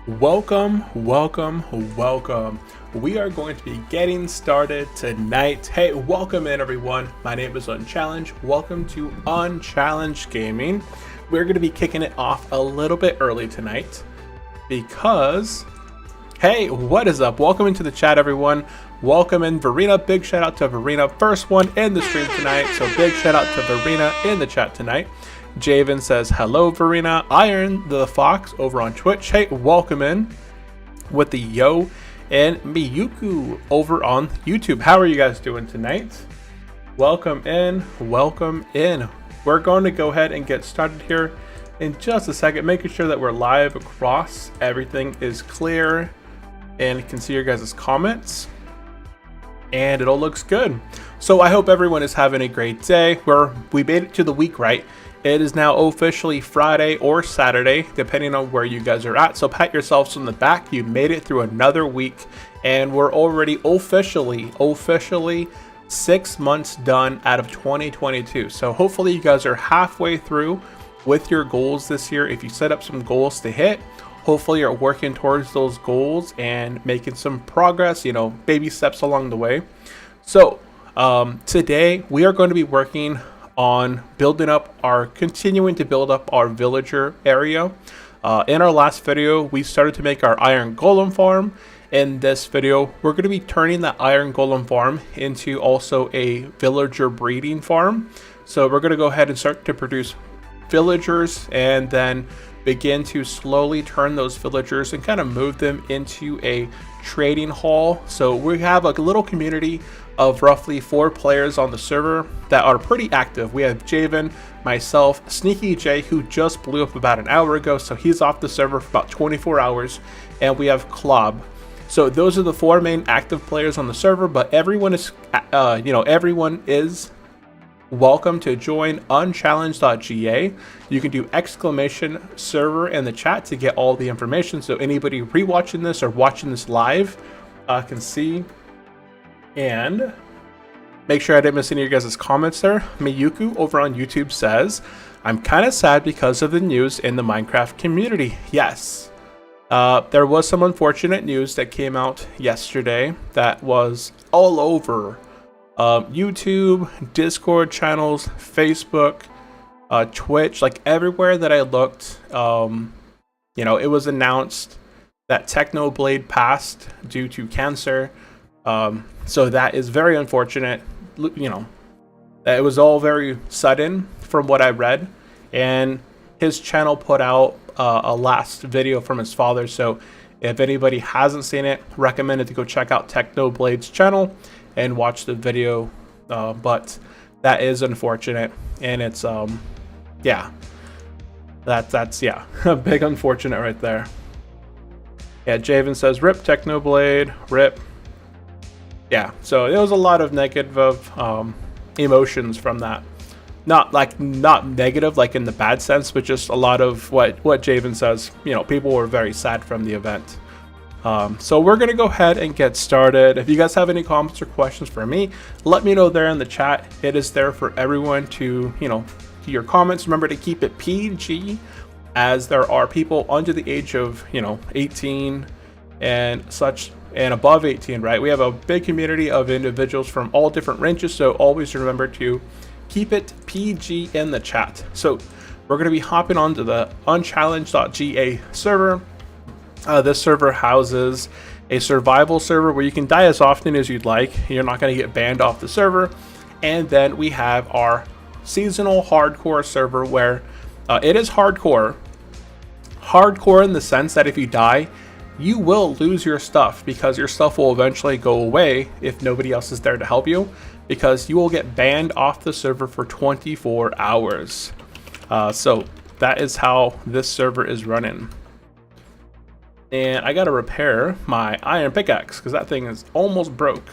Welcome. We are going to be getting started tonight. Hey, welcome in everyone. My name is Unchallenged. Welcome to Unchallenged Gaming. We're going to be kicking it off a little bit early tonight because, hey, what is up? Welcome into the chat, everyone. Welcome in Verena. Big shout out to Verena. First one in the stream tonight. So big shout out to Verena in the chat tonight. Javen says, hello, Verena. Iron the Fox over on Twitch. Hey, welcome in with the Yo and Miyuku over on YouTube. How are you guys doing tonight? Welcome in. We're going to go ahead and get started here in just a second, making sure that we're live across. Everything is clear and you can see your guys' comments and it all looks good. So I hope everyone is having a great day. We made it to the week, right? It is now officially Friday or Saturday, depending on where you guys are at. So pat yourselves on the back. You made it through another week and we're already officially 6 months done out of 2022. So hopefully you guys are halfway through with your goals this year. If you set up some goals to hit, hopefully you're working towards those goals and making some progress, baby steps along the way. So today we are going to be working on continuing to build up our villager area. In our last video, we started to make our iron golem farm. In this video, we're going to be turning that iron golem farm into also a villager breeding farm. So we're going to go ahead and start to produce villagers and then begin to slowly turn those villagers and kind of move them into a trading hall. So we have a little community of roughly 4 players on the server that are pretty active. We have Javen, myself, Sneaky J, who just blew up about an hour ago, so he's off the server for about 24 hours, and we have Klob. So those are the 4 main active players on the server, but everyone is welcome to join unchallenged.ga. You can do exclamation server in the chat to get all the information, so anybody rewatching this or watching this live can see. And make sure I didn't miss any of your guys' comments there. Miyuku over on YouTube says, I'm kind of sad because of the news in the Minecraft community. Yes, there was some unfortunate news that came out yesterday that was all over YouTube, Discord channels, Facebook, Twitch, like everywhere that I looked. It was announced that Technoblade passed due to cancer. So that is very unfortunate. It was all very sudden from what I read, and his channel put out a last video from his father. So if anybody hasn't seen it, recommended to go check out Technoblade's channel and watch the video. But that is unfortunate, and it's that's a big unfortunate right there. Yeah, Javen says rip Technoblade, rip. Yeah, so there was a lot of negative emotions from that. Not negative like in the bad sense, but just a lot of what Javen says. People were very sad from the event. So we're gonna go ahead and get started. If you guys have any comments or questions for me, let me know there in the chat. It is there for everyone to your comments. Remember to keep it PG, as there are people under the age of 18 and such, and above 18, right? We have a big community of individuals from all different ranges, so always remember to keep it PG in the chat. So we're going to be hopping onto the unchallenged.ga server. This server houses a survival server where you can die as often as you'd like. You're not going to get banned off the server. And then we have our seasonal hardcore server where it is hardcore in the sense that if you die, you will lose your stuff, because your stuff will eventually go away if nobody else is there to help you, because you will get banned off the server for 24 hours. So that is how this server is running. And I gotta repair my iron pickaxe because that thing is almost broke.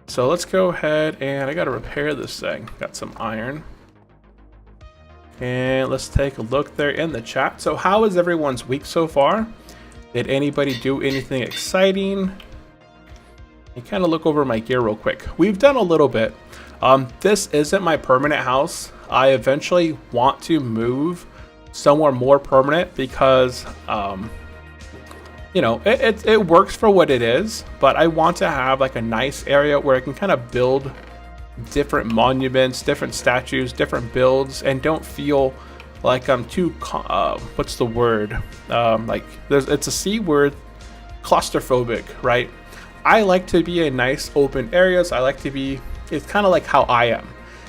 So let's go ahead and I gotta repair this thing. Got some iron. And let's take a look there in the chat. So how is everyone's week so far? Did anybody do anything exciting? And kind of look over my gear real quick. We've done a little bit. This isn't my permanent house. I eventually want to move somewhere more permanent because you know, it works for what it is, but I want to have like a nice area where I can kind of build different monuments, different statues, different builds, and don't feel like I'm too what's the word, like it's a C word, claustrophobic, right? I like to be in nice open areas. I like to be, it's kind of like how I am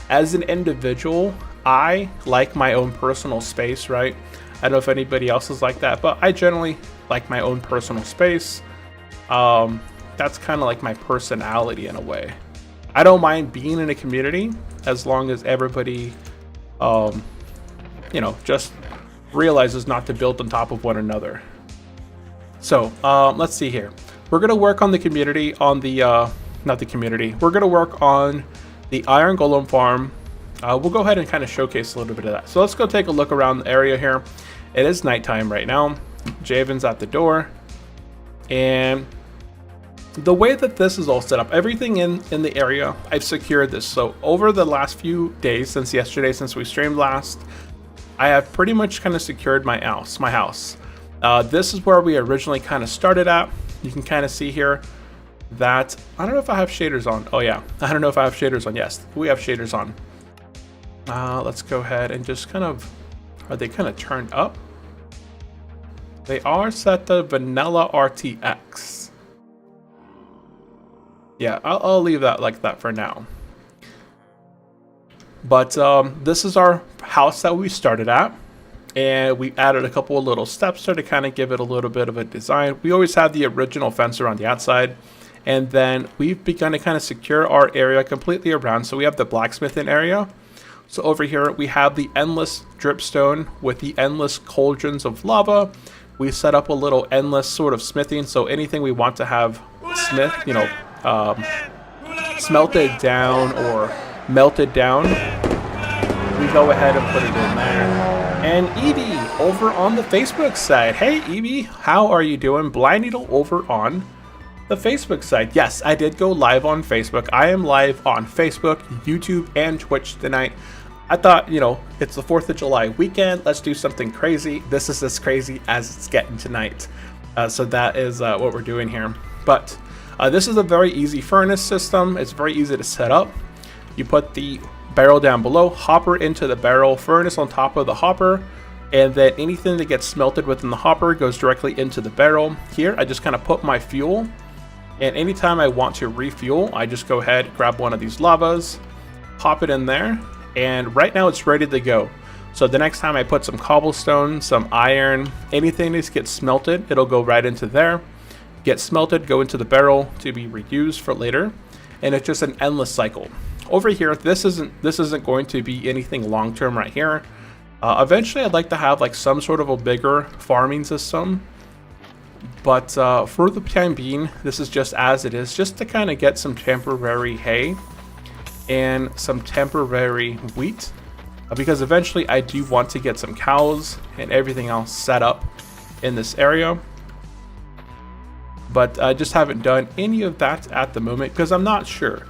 as an individual. I like my own personal space, right? I don't know if anybody else is like that, but I generally like my own personal space. That's kind of like my personality in a way. I don't mind being in a community as long as everybody, you know, just realizes not to build on top of one another. So let's see here. We're gonna work on the community, on the not the community. We're gonna work on the iron golem farm. We'll go ahead and kind of showcase a little bit of that. So let's go take a look around the area here. It is nighttime right now. Javen's at the door, and the way that this is all set up, everything in the area, I've secured this. So over the last few days, since yesterday, since we streamed last, I have pretty much kind of secured my house. This is where we originally kind of started at. You can kind of see here that, I don't know if I have shaders on. Oh yeah, I don't know if I have shaders on. Yes, we have shaders on. Let's go ahead and just kind of, are they kind of turned up? They are set to vanilla RTX. Yeah, I'll leave that like that for now. But this is our house that we started at, and we added a couple of little steps there to kind of give it a little bit of a design. We always have the original fence around the outside, and then we've begun to kind of secure our area completely around. So we have the blacksmithing area. So over here we have the endless dripstone with the endless cauldrons of lava. We set up a little endless sort of smithing, so anything we want to have smith, you know, smelted down or melted down, we go ahead and put it in there. And Evie over on the Facebook side. Hey Evie, how are you doing? Blind Needle over on the Facebook side. Yes, I did go live on Facebook. I am live on Facebook, YouTube, and Twitch tonight. I thought, you know, it's the 4th of July weekend. Let's do something crazy. This is as crazy as it's getting tonight. So that is what we're doing here. But this is a very easy furnace system. It's very easy to set up. You put the barrel down below, hopper into the barrel, furnace on top of the hopper, and then anything that gets smelted within the hopper goes directly into the barrel. Here, I just kind of put my fuel, and anytime I want to refuel, I just go ahead, grab one of these lavas, pop it in there, and right now it's ready to go. So the next time I put some cobblestone, some iron, anything that gets smelted, it'll go right into there, get smelted, go into the barrel to be reused for later, and it's just an endless cycle. Over here, this isn't going to be anything long term right here. Eventually, I'd like to have like some sort of a bigger farming system, but for the time being, this is just as it is, just to kind of get some temporary hay and some temporary wheat, because eventually I do want to get some cows and everything else set up in this area. But I just haven't done any of that at the moment because I'm not sure.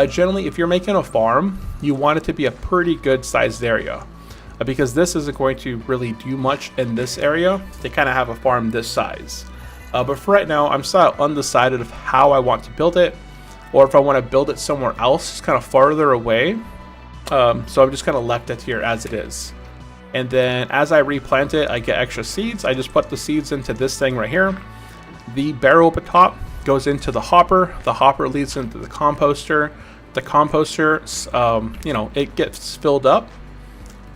Generally, if you're making a farm, you want it to be a pretty good sized area, because this isn't going to really do much in this area to kind of have a farm this size. But for right now, I'm still undecided of how I want to build it, or if I want to build it somewhere else, just kind of farther away. So I'm just kind of left it here as it is. And then as I replant it, I get extra seeds. I just put the seeds into this thing right here. The barrel up top goes into the hopper leads into the composter. The composter, you know, it gets filled up,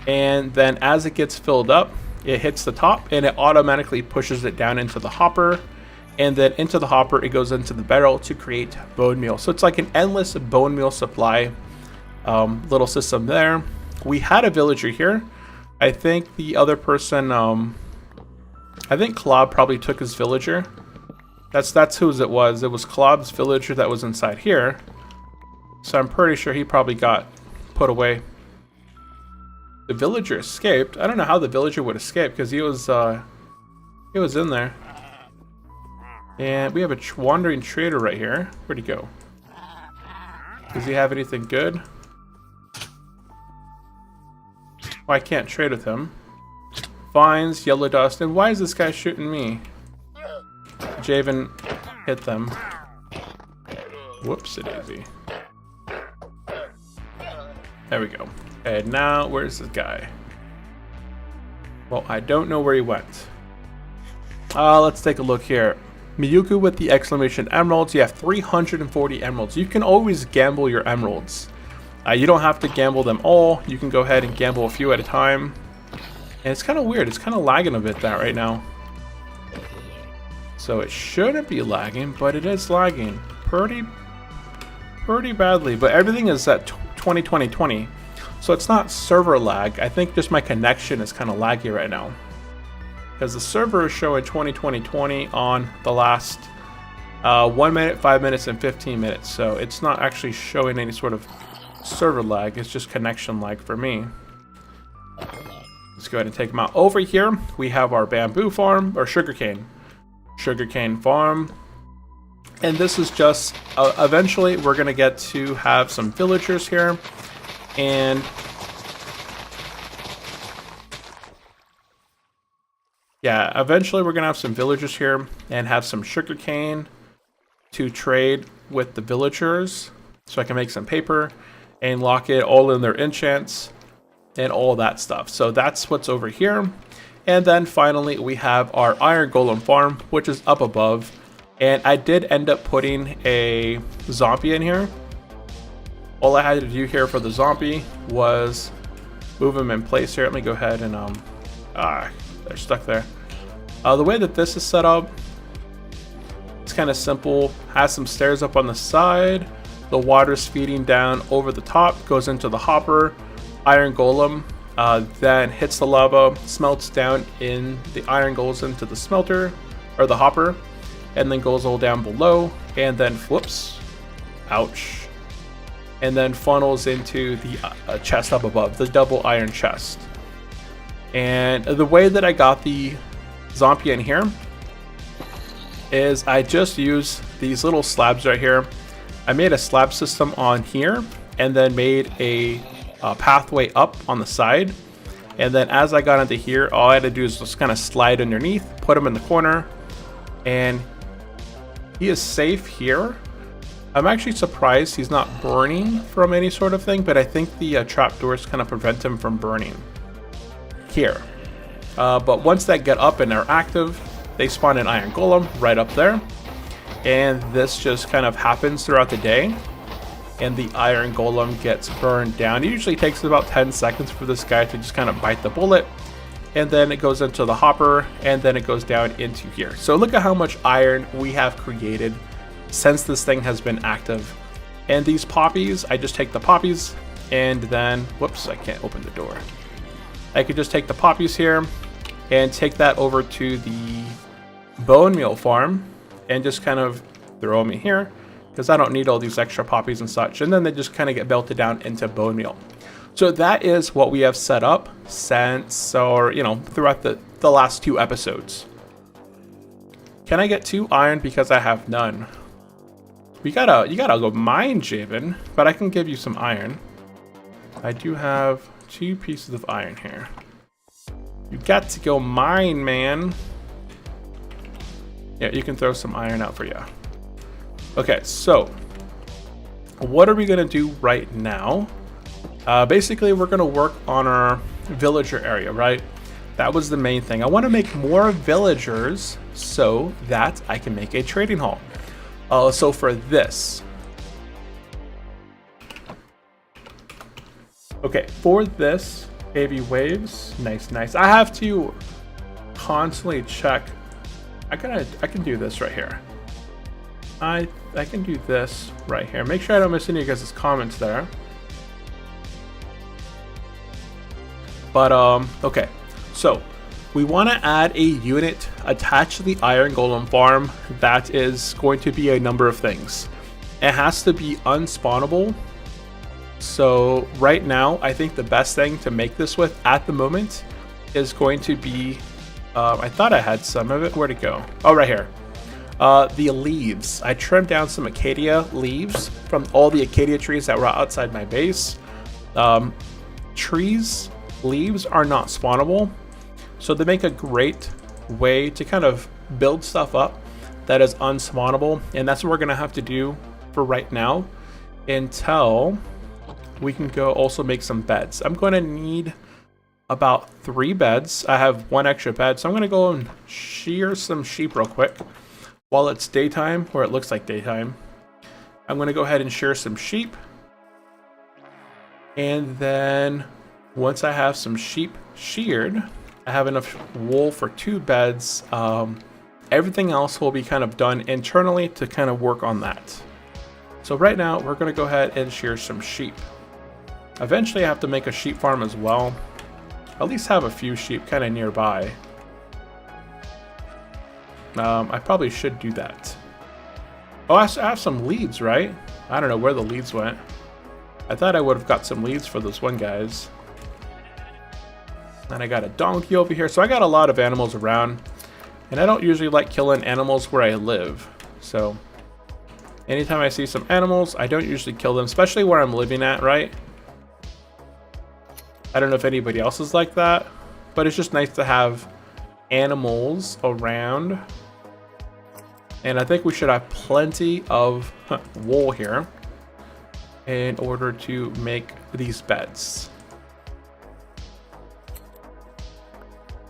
and then as it gets filled up, it hits the top and it automatically pushes it down into the hopper, and then into the hopper it goes into the barrel to create bone meal. So it's like an endless bone meal supply little system there. We had a villager here. I think the other person, I think Klob probably took his villager. That's whose it was. It was Klob's villager that was inside here. So I'm pretty sure he probably got put away. The villager escaped. I don't know how the villager would escape because he was in there. And we have a wandering trader right here. Where'd he go? Does he have anything good? Oh, I can't trade with him. vines, yellow dust, and why is this guy shooting me? Javen hit them. Whoops-a-daisy. There we go. And now, where's this guy? Well, I don't know where he went. Let's take a look here. Miyuku with the exclamation emeralds. You have 340 emeralds. You can always gamble your emeralds. You don't have to gamble them all. You can go ahead and gamble a few at a time. And it's kind of weird. It's kind of lagging a bit that right now. So it shouldn't be lagging, but it is lagging pretty badly. But everything is at 2020. So it's not server lag. I think just my connection is kind of laggy right now. Because the server is showing 2020 on the last 1 minute, 5 minutes, and 15 minutes. So it's not actually showing any sort of server lag. It's just connection lag for me. Let's go ahead and take them out. Over here, we have our bamboo farm, or sugarcane farm. And this is just, eventually we're going to get to have some villagers here. And yeah, eventually we're going to have some villagers here and have some sugarcane to trade with the villagers. So I can make some paper and lock it all in their enchants and all that stuff. So that's what's over here. And then finally we have our iron golem farm, which is up above. And I did end up putting a zombie in here. All I had to do here for the zombie was move him in place here. Let me go ahead and they're stuck there. The way that this is set up, it's kind of simple. Has some stairs up on the side. The water's feeding down over the top, goes into the hopper. Iron golem then hits the lava, smelts down in the iron, goes into the smelter or the hopper, and then goes all down below, and then whoops, ouch, and then funnels into the chest up above, the double iron chest. And the way that I got the zombie in here is I just use these little slabs right here. I made a slab system on here and then made a pathway up on the side. And then as I got into here, all I had to do is just kind of slide underneath, put him in the corner, and he is safe here. I'm actually surprised he's not burning from any sort of thing, but I think the trapdoors kind of prevent him from burning here. But once they get up and are active, they spawn an iron golem right up there. And this just kind of happens throughout the day. And the iron golem gets burned down. It usually takes about 10 seconds for this guy to just kind of bite the bullet. And then it goes into the hopper, and then it goes down into here. So look at how much iron we have created since this thing has been active. And these poppies, I just take the poppies, and then, whoops, I can't open the door. I could just take the poppies here and take that over to the bone meal farm and just kind of throw them in here because I don't need all these extra poppies and such. And then they just kind of get melted down into bone meal. So that is what we have set up since, or throughout the last 2 episodes. Can I get 2 iron because I have none? You gotta go mine, Javen, but I can give you some iron. I do have 2 pieces of iron here. You got to go mine, man. Yeah, you can throw some iron out for you. Okay, so what are we gonna do right now? Basically, we're gonna work on our villager area, right? That was the main thing. I want to make more villagers so that I can make a trading hall. So for this, okay, for this baby waves, nice. I have to constantly check. I can do this right here. I can do this right here. Make sure I don't miss any of you guys' comments there. But okay, so we want to add a unit attached to the iron golem farm that is going to be a number of things. It has to be unspawnable. So right now, I think the best thing to make this with at the moment is going to be, I thought I had some of it. Where'd it go? Oh, right here. The leaves. I trimmed down some acacia leaves from all the acacia trees that were outside my base. Leaves are not spawnable. So they make a great way to kind of build stuff up that is unspawnable, and that's what we're gonna have to do for right now until we can go also make some beds. I'm gonna need about 3 beds. I have 1 extra bed, so I'm gonna go and shear some sheep real quick while it's daytime, or it looks like daytime. I'm gonna go ahead and shear some sheep, and then once I have some sheep sheared, I have enough wool for 2 beds. Everything else will be kind of done internally to kind of work on that. So right now we're going to go ahead and shear some sheep. Eventually I have to make a sheep farm as well. At least have a few sheep kind of nearby. I probably should do that. Oh, I have some leads, right? I don't know where the leads went. I thought I would have got some leads for those one guys. And I got a donkey over here. So I got a lot of animals around. And I don't usually like killing animals where I live. So anytime I see some animals, I don't usually kill them, especially where I'm living at, right? I don't know if anybody else is like that, but it's just nice to have animals around. And I think we should have plenty of wool here in order to make these beds.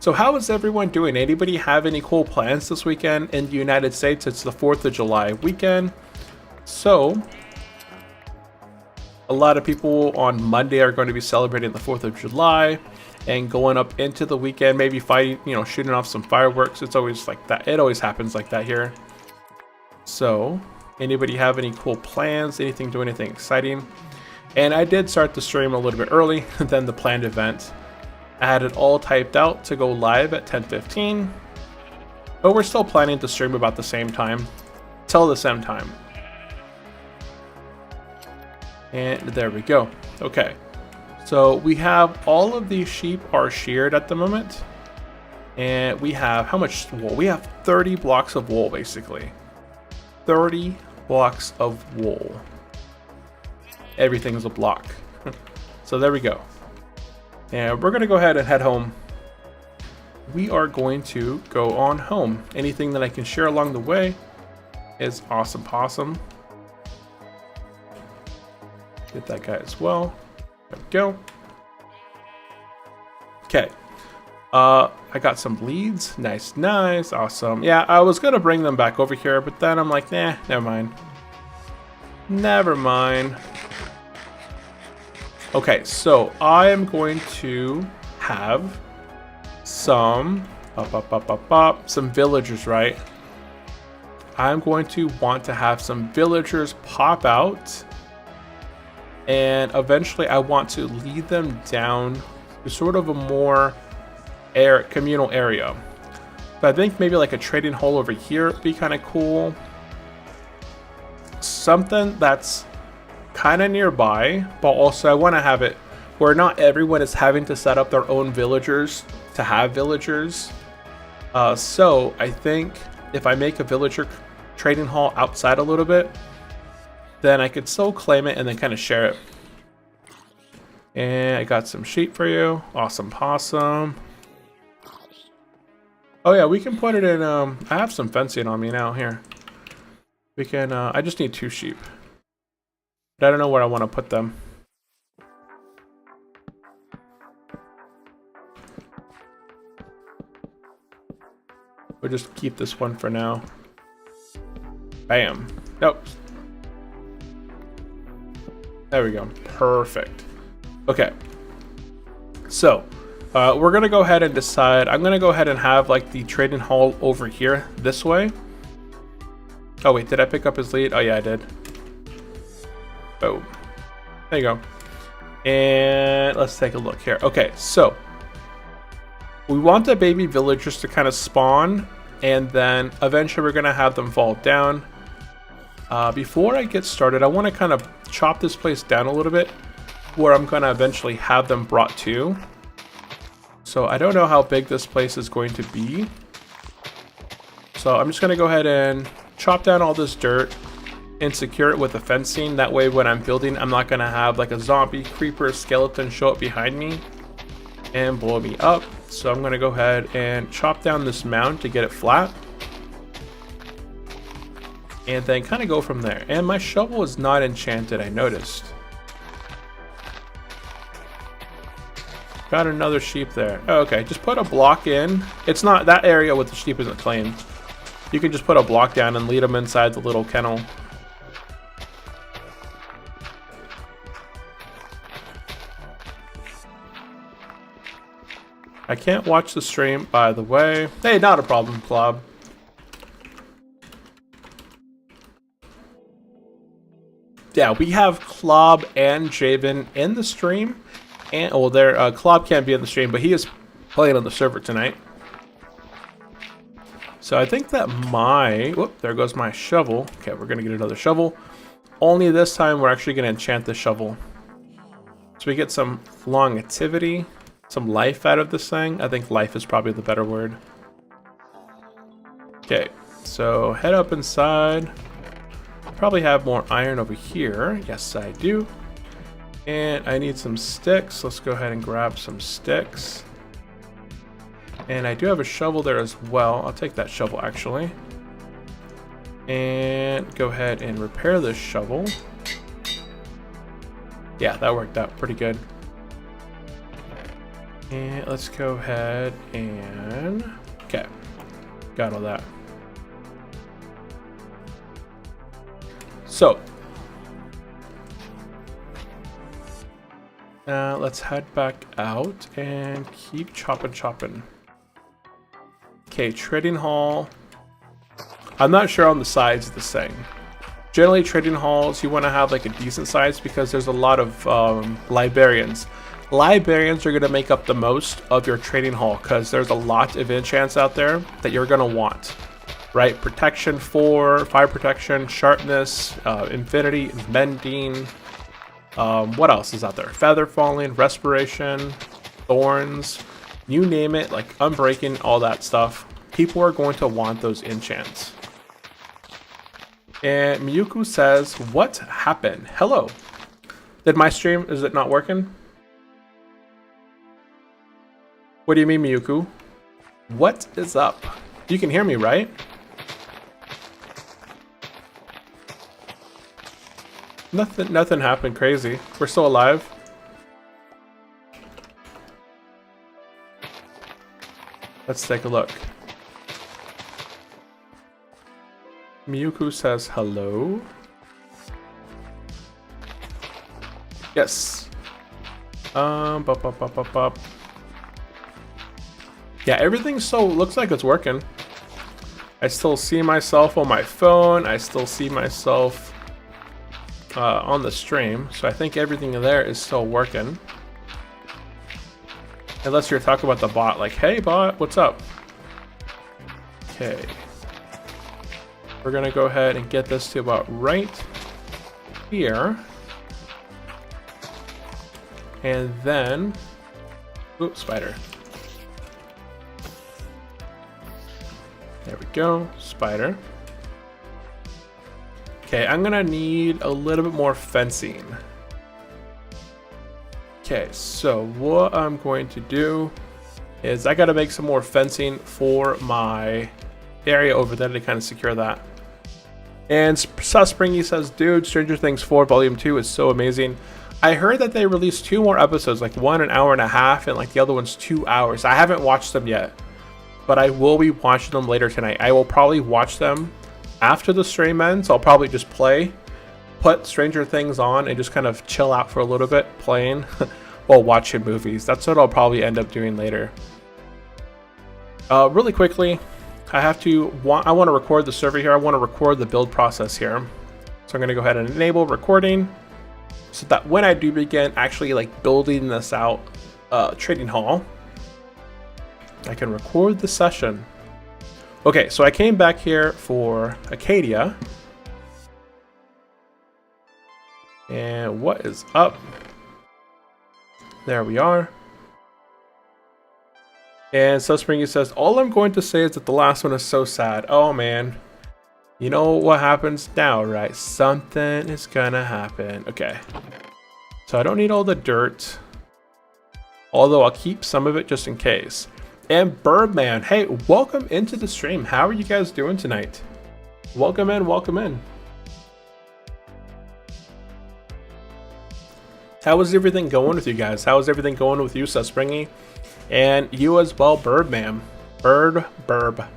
So how is everyone doing? Anybody have any cool plans this weekend in the United States? It's the 4th of July weekend. So a lot of people on Monday are going to be celebrating the 4th of July and going up into the weekend, maybe fighting, shooting off some fireworks. It's always like that. It always happens like that here. So anybody have any cool plans? Do anything exciting? And I did start the stream a little bit early than the planned event. I had it all typed out to go live at 10:15, but we're still planning to stream about the same time, till the same time. And there we go. Okay, so we have all of these sheep are sheared at the moment, and we have how much wool? We have 30 blocks of wool, basically. 30 blocks of wool. Everything's a block. So there we go. And we're going to go ahead and head home. We are going to go on home. Anything that I can share along the way is awesome possum. Get that guy as well. There we go. Okay. I got some leads. Nice, nice. Awesome. Yeah, I was going to bring them back over here, but then I'm like, nah, never mind. Never mind. Okay, so I am going to have some some villagers, right? I'm going to want to have some villagers pop out, and eventually I want to lead them down to sort of a more communal area. So I think maybe like a trading hall over here would be kind of cool. Something that's kind of nearby, but also I want to have it where not everyone is having to set up their own villagers to have villagers. So I think if I make a villager trading hall outside a little bit, then I could still claim it and then kind of share it. And I got some sheep for you. Awesome possum. Oh yeah, we can put it in, I have some fencing on me now here. We can, I just need 2 sheep. But I don't know where I want to put them. We'll just keep this one for now. Bam. Nope. There we go. Perfect. Okay. So, we're going to go ahead and decide. I'm going to go ahead and have like the trading hall over here this way. Oh wait, did I pick up his lead? Oh yeah, I did. Boom. There you go. And let's take a look here. Okay, so we want the baby villagers to kind of spawn, and then eventually we're going to have them fall down. Before I get started, I want to kind of chop this place down a little bit, where I'm going to eventually have them brought to. So I don't know how big this place is going to be. So I'm just going to go ahead and chop down all this dirt and secure it with a fencing. That way when I'm building, I'm not going to have like a zombie, creeper, skeleton show up behind me and blow me up. so I'm gonna go ahead and chop down this mound to get it flat. And then kind of go from there. And my shovel is not enchanted, I noticed. Got another sheep there. Oh, okay, just put a block in. It's not, that area with the sheep isn't claimed. You can just put a block down and lead them inside the little kennel. I can't watch the stream, by the way. Hey, not a problem, Plob. Yeah, we have Klob and Javen in the stream. And, well, Klob can't be in the stream, but he is playing on the server tonight. So I think that whoop, there goes my shovel. Okay, we're going to get another shovel. Only this time we're actually going to enchant the shovel. So we get some longevity, some life out of this thing. I think life is probably the better word. Okay, so head up inside. Probably have more iron over here. Yes, I do. And I need some sticks. Let's go ahead and grab some sticks. And I do have a shovel there as well. I'll take that shovel actually. And go ahead and repair this shovel. Yeah, that worked out pretty good. And let's go ahead and... Okay, got all that. So, let's head back out and keep chopping. Okay, trading hall. I'm not sure on the size of this thing. Generally, trading halls, you want to have like a decent size because there's a lot of librarians. Librarians are going to make up the most of your trading hall because there's a lot of enchants out there that you're going to want. Right, protection 4, fire protection, sharpness, infinity, mending. What else is out there? Feather falling, respiration, thorns, you name it, like unbreaking, all that stuff. People are going to want those enchants. And Miyuku says, what happened? Hello. Did my stream, is it not working? What do you mean, Miyuku? What is up? You can hear me, right? Nothing happened crazy. We're still alive. Let's take a look. Miyuku says hello. Yes. Yeah, everything still looks like it's working. I still see myself on my phone. I still see myself on the stream, so I think everything there is still working. Unless you're talking about the bot, like, hey bot, what's up? Okay. We're gonna go ahead and get this to about right here. And then, oops, spider. There we go, spider. Okay, I'm gonna need a little bit more fencing. Okay, so what I'm going to do is I gotta make some more fencing for my area over there to kind of secure that. And Springy says, dude, Stranger Things 4 Volume 2 is so amazing. I heard that they released 2 more episodes, like one an hour and a half and like the other one's 2 hours. I haven't watched them yet, but I will be watching them later tonight. I will probably watch them after the stream ends. I'll probably just put Stranger Things on and just kind of chill out for a little bit playing while watching movies. That's what I'll probably end up doing later. Really quickly, I want to record the server here. I want to record the build process here. So I'm going to go ahead and enable recording so that when I do begin actually like building this out, trading hall, I can record the session. Okay, so I came back here for Acadia. And what is up? There we are. And Suspringy says, all I'm going to say is that the last one is so sad. Oh man. You know what happens now, right? Something is gonna happen. Okay. So I don't need all the dirt. although I'll keep some of it just in case. And Birdman, hey, welcome into the stream. How are you guys doing tonight? Welcome in, welcome in. How is everything going with you guys? How is everything going with you, Suspringy? And you as well, Birdman. Birdman.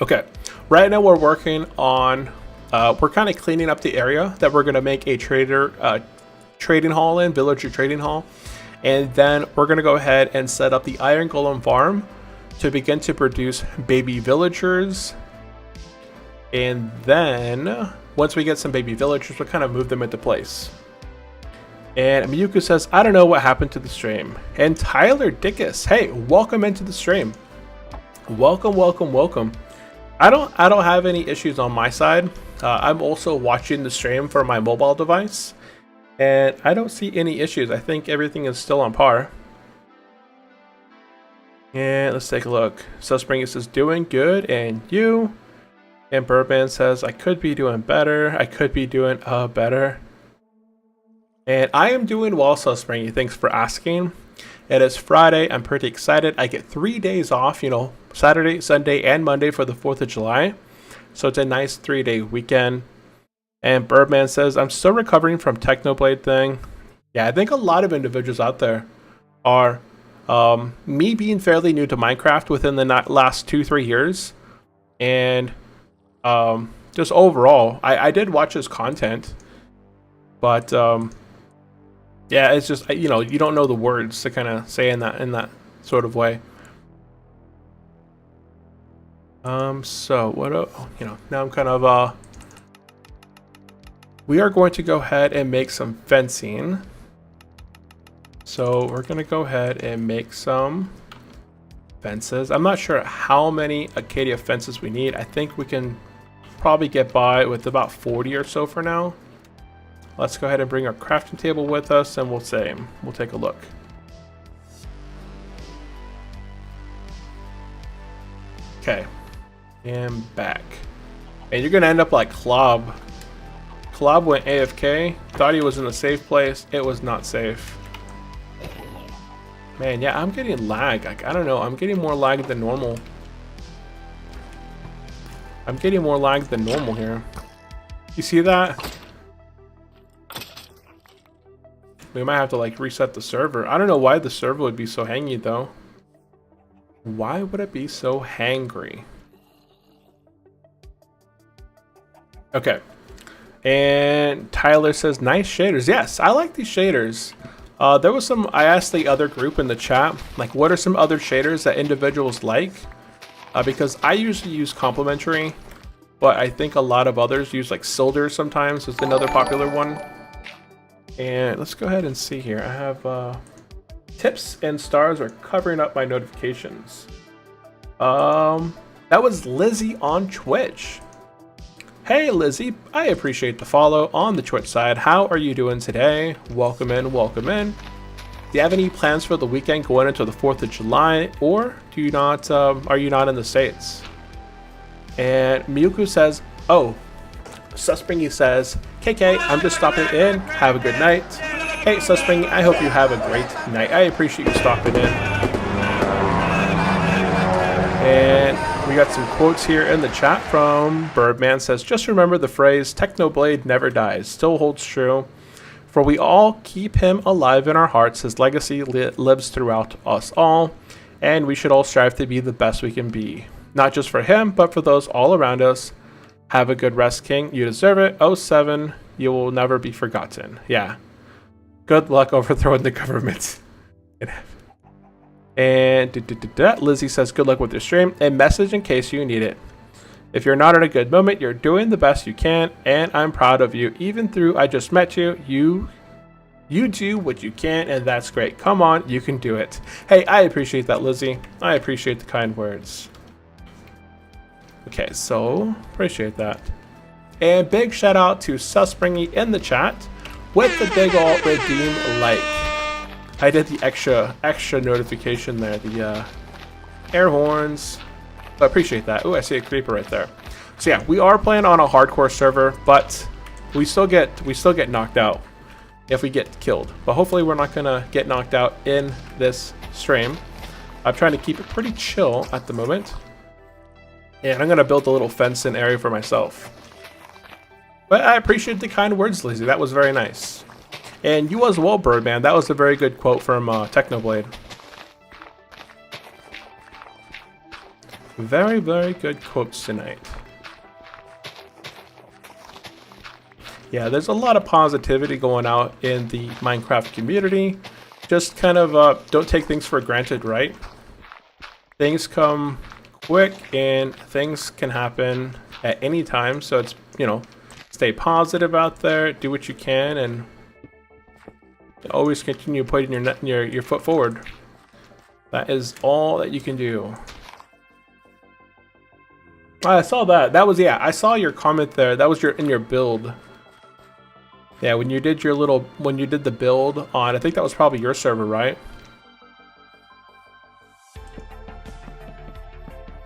Okay, right now we're working on, we're kind of cleaning up the area that we're going to make a trading hall in, villager trading hall. And then we're going to go ahead and set up the Iron Golem farm to begin to produce baby villagers. And then once we get some baby villagers, we'll kind of move them into place. And Miyuku says, I don't know what happened to the stream. And Tyler Dickus, hey, welcome into the stream. Welcome, welcome, welcome. I don't have any issues on my side. I'm also watching the stream for my mobile device, and I don't see any issues. I think everything is still on par. And let's take a look. Suspringy says, doing good, and you? And Birdman says, I could be doing better. I could be doing better. And I am doing well, Suspringy. Thanks for asking. It is Friday. I'm pretty excited. I get 3 days off, you know, Saturday, Sunday, and Monday for the 4th of July. So it's a nice 3-day weekend. And Birdman says, I'm still recovering from Technoblade thing. Yeah, I think a lot of individuals out there are, me being fairly new to Minecraft within the last 2-3 years. And just overall, I did watch his content. But yeah, it's just, you know, you don't know the words to kind of say in that sort of way. So what, you know, now I'm kind of, we are going to go ahead and make some fencing. So we're going to go ahead and make some fences. I'm not sure how many Acacia fences we need. I think we can probably get by with about 40 or so for now. Let's go ahead and bring our crafting table with us, and we'll take a look. Okay, and back. And you're gonna end up like Klob. Klob went AFK, thought he was in a safe place. It was not safe. Man, yeah, I'm getting lag. Like, I don't know, I'm getting more lag than normal. I'm getting more lag than normal here. You see that? We might have to like reset the server. I don't know why the server would be so hangy though. Why would it be so hangry? Okay. And Tyler says, nice shaders. Yes, I like these shaders. There was some, I asked the other group in the chat, like what are some other shaders that individuals like? Because I usually use complementary, but I think a lot of others use like Silder sometimes is another popular one. And let's go ahead and see here. I have tips and stars are covering up my notifications. That was Lizzie on Twitch. Hey Lizzie, I appreciate the follow on the Twitch side. How are you doing today? Welcome in, welcome in. Do you have any plans for the weekend going into the 4th of July, or do you not? Are you not in the States? And Miyuku says, oh, Suspringy says, KK, I'm just stopping in. Have a good night. Hey, Suspringy, I hope you have a great night. I appreciate you stopping in. And we got some quotes here in the chat from Birdman says, just remember the phrase, Technoblade never dies, still holds true. For we all keep him alive in our hearts. His legacy lives throughout us all. And we should all strive to be the best we can be. Not just for him, but for those all around us. Have a good rest, King. You deserve it. 07, you will never be forgotten. Yeah. Good luck overthrowing the government. And Lizzie says, good luck with your stream. A message in case you need it. If you're not in a good moment, you're doing the best you can, and I'm proud of you. Even through I just met you, you do what you can, and that's great. Come on, you can do it. Hey, I appreciate that, Lizzie. I appreciate the kind words. Okay, so appreciate that. And big shout out to Suspringy in the chat with the big ol' redeem like. I did the extra notification there, the air horns. I appreciate that. Oh, I see a creeper right there. So yeah, we are playing on a hardcore server, but we still get knocked out. if we get killed. But hopefully we're not gonna get knocked out in this stream. I'm trying to keep it pretty chill at the moment. And I'm gonna build a little fenced-in area for myself. But I appreciate the kind words, Lizzie. That was very nice. And you as well, Birdman. That was a very good quote from Technoblade. Very, very good quotes tonight. Yeah, there's a lot of positivity going out in the Minecraft community. Just kind of don't take things for granted, right? Things come quick and things can happen at any time. So it's, you know, stay positive out there, do what you can, and always continue putting your foot forward. That is all that you can do. I saw that. That was, yeah, I saw your comment there. That was in your build. Yeah, when you did the build on, I think that was probably your server, right?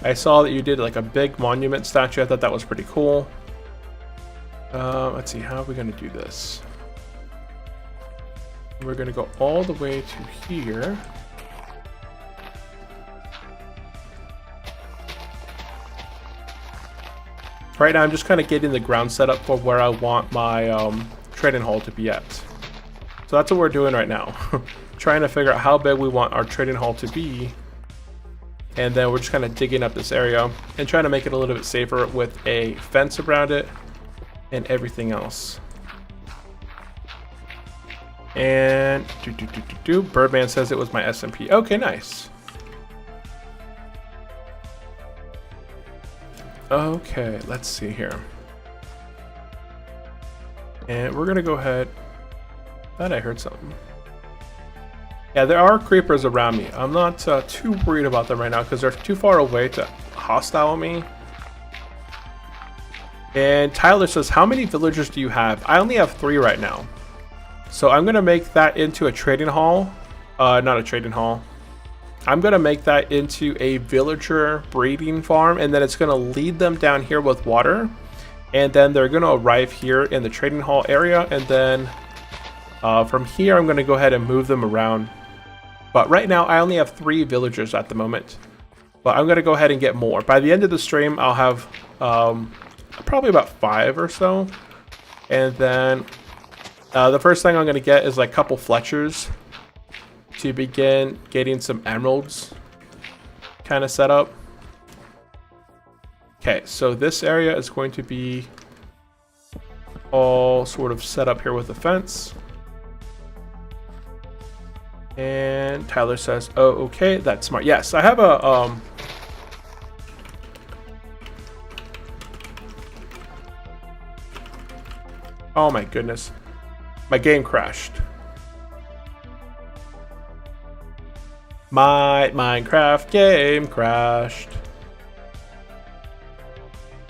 I saw that you did like a big monument statue. I thought that was pretty cool. Let's see, how are we gonna do this? We're gonna go all the way to here. Right now I'm just kind of getting the ground set up for where I want my trading hall to be at. So that's what we're doing right now. Trying to figure out how big we want our trading hall to be. And then we're just kind of digging up this area and trying to make it a little bit safer with a fence around it and everything else. And Birdman says it was my SMP. Okay, nice. Okay, let's see here. And we're gonna go ahead. Thought I heard something. Yeah, there are creepers around me. I'm not too worried about them right now because they're too far away to hostile me. And Tyler says, how many villagers do you have? I only have 3 right now. So I'm gonna make that into a trading hall. Not a trading hall. I'm gonna make that into a villager breeding farm, and then it's gonna lead them down here with water. And then they're gonna arrive here in the trading hall area, and then from here I'm gonna go ahead and move them around. But right now I only have 3 villagers at the moment. But I'm gonna go ahead and get more. By the end of the stream I'll have probably about 5 or so. And then the first thing I'm gonna get is like a couple Fletchers to begin getting some emeralds kind of set up. Okay, so this area is going to be all sort of set up here with a fence. And Tyler says, oh, okay, that's smart. Yes, I have a oh my goodness, my game crashed. My Minecraft game crashed.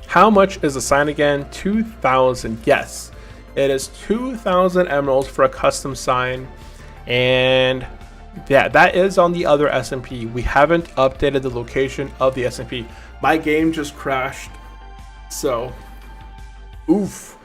How much is the sign again? 2,000. Yes, it is 2,000 emeralds for a custom sign. And yeah, that is on the other SMP. We haven't updated the location of the SMP. My game just crashed. So, oof.